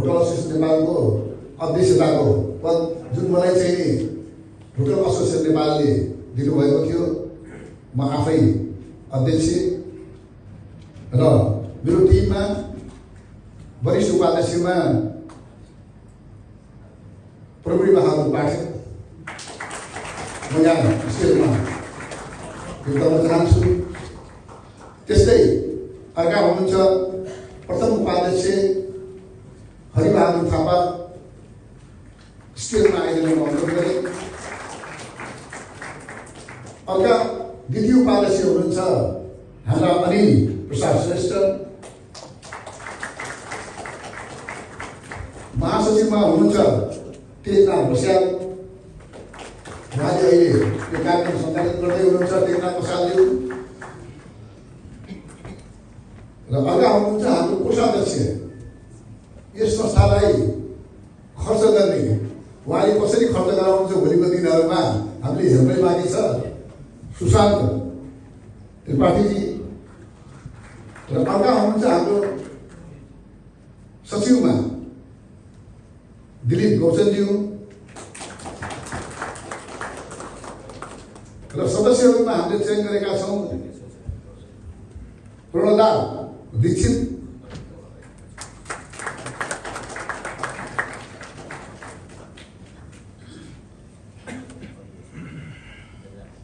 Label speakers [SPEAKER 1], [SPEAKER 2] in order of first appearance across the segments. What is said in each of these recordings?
[SPEAKER 1] Hotel association नेपालको अध्यक्षताको पद जुन मलाई चाहिँ होटल एसोसिएसन नेपालले दिनुभएको थियो, म आफै अध्यक्ष र मेरो टिममा वरिष्ठ उपाध्यक्षमा प्रवीण बहादुर पाठक म यहाँ स्टेजमा योगदान चाहन्छु। त्यस्तै अर्का हुनुहुन्छ प्रथम उपाध्यक्ष हरिबहादुर थापा, स्टेजमा आइदिनु अनुरोध गरे। अर्का द्वितीय उपाध्यक्ष हुनुहुन्छ हाम्रा अनिल प्रसाद श्रेष्ठ, महासचिवमा हुनुहुन्छ तेजनाथ बस्याल, उहाँले अहिले यो कार्यक्रम सञ्चालन गर्दै हुनुहुन्छ तेजनाथ बस्यालज्यू। र अर्का हुनुहुन्छ हाम्रो कोषाध्यक्ष, यस संस्थालाई खर्च गर्ने, उहाँले कसरी खर्च गराउनुहुन्छ भोलिको दिनहरूमा हामीले हेर्नै बाँकी छ, सुशान्त त्रिपाठीजी। र अर्का हुनुहुन्छ हाम्रो सचिवमा दिलीप गौचनज्यू र सदस्यहरूमा हामीले चयन गरेका छौँ प्रणदार दीक्षित,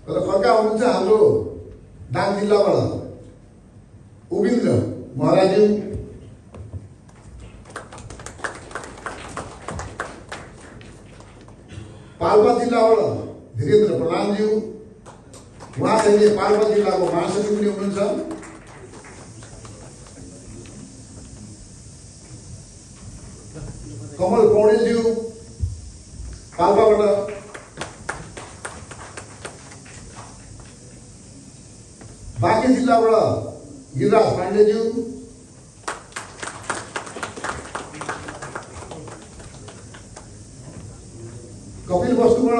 [SPEAKER 1] र अर्का हुनुहुन्छ हाम्रो दाङ जिल्लाबाट उबिन्द्र महाराज्यू, पाल्पा जिल्लाबाट धीरेन्द्र प्रधानज्यू, उहाँ चाहिँ पाल्पा जिल्लाको महासचिव पनि हुनुहुन्छ। कमल पौडेलज्यू पाल्पाबाट, बाँकी जिल्लाबाट गिरिराज पाण्डेज्यू, कपिल वस्तुबाट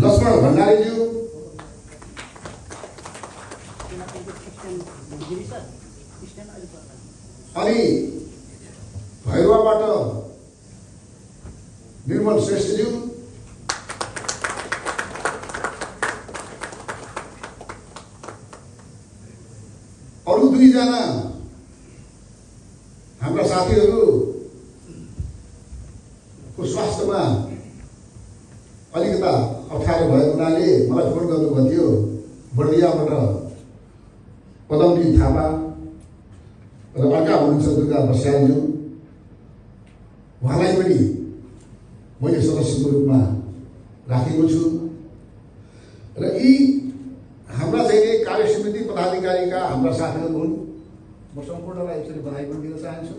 [SPEAKER 1] लक्ष्मण भण्डारीज्यू, अनि भैरवाबाट निर्मल श्रेष्ठज्यू, अरू दुईजना हाम्रा साथीहरूको स्वास्थ्यमा अलिकता अप्ठ्यारो भएको हुनाले मलाई फोन गर्नुभएको थियो। बर्दियाबाट पदमजी थापा र अर्का हुनुहुन्छ दुर्गा बस्यालज्यू, उहाँलाई पनि मैले सदस्यको रूपमा राखेको छु। र यी हाम्रा चाहिँ कार्य समिति पदाधिकारीका हाम्रा साथीहरू हुन्। म सम्पूर्णलाई एकचोटि बधाई पनि दिन चाहन्छु।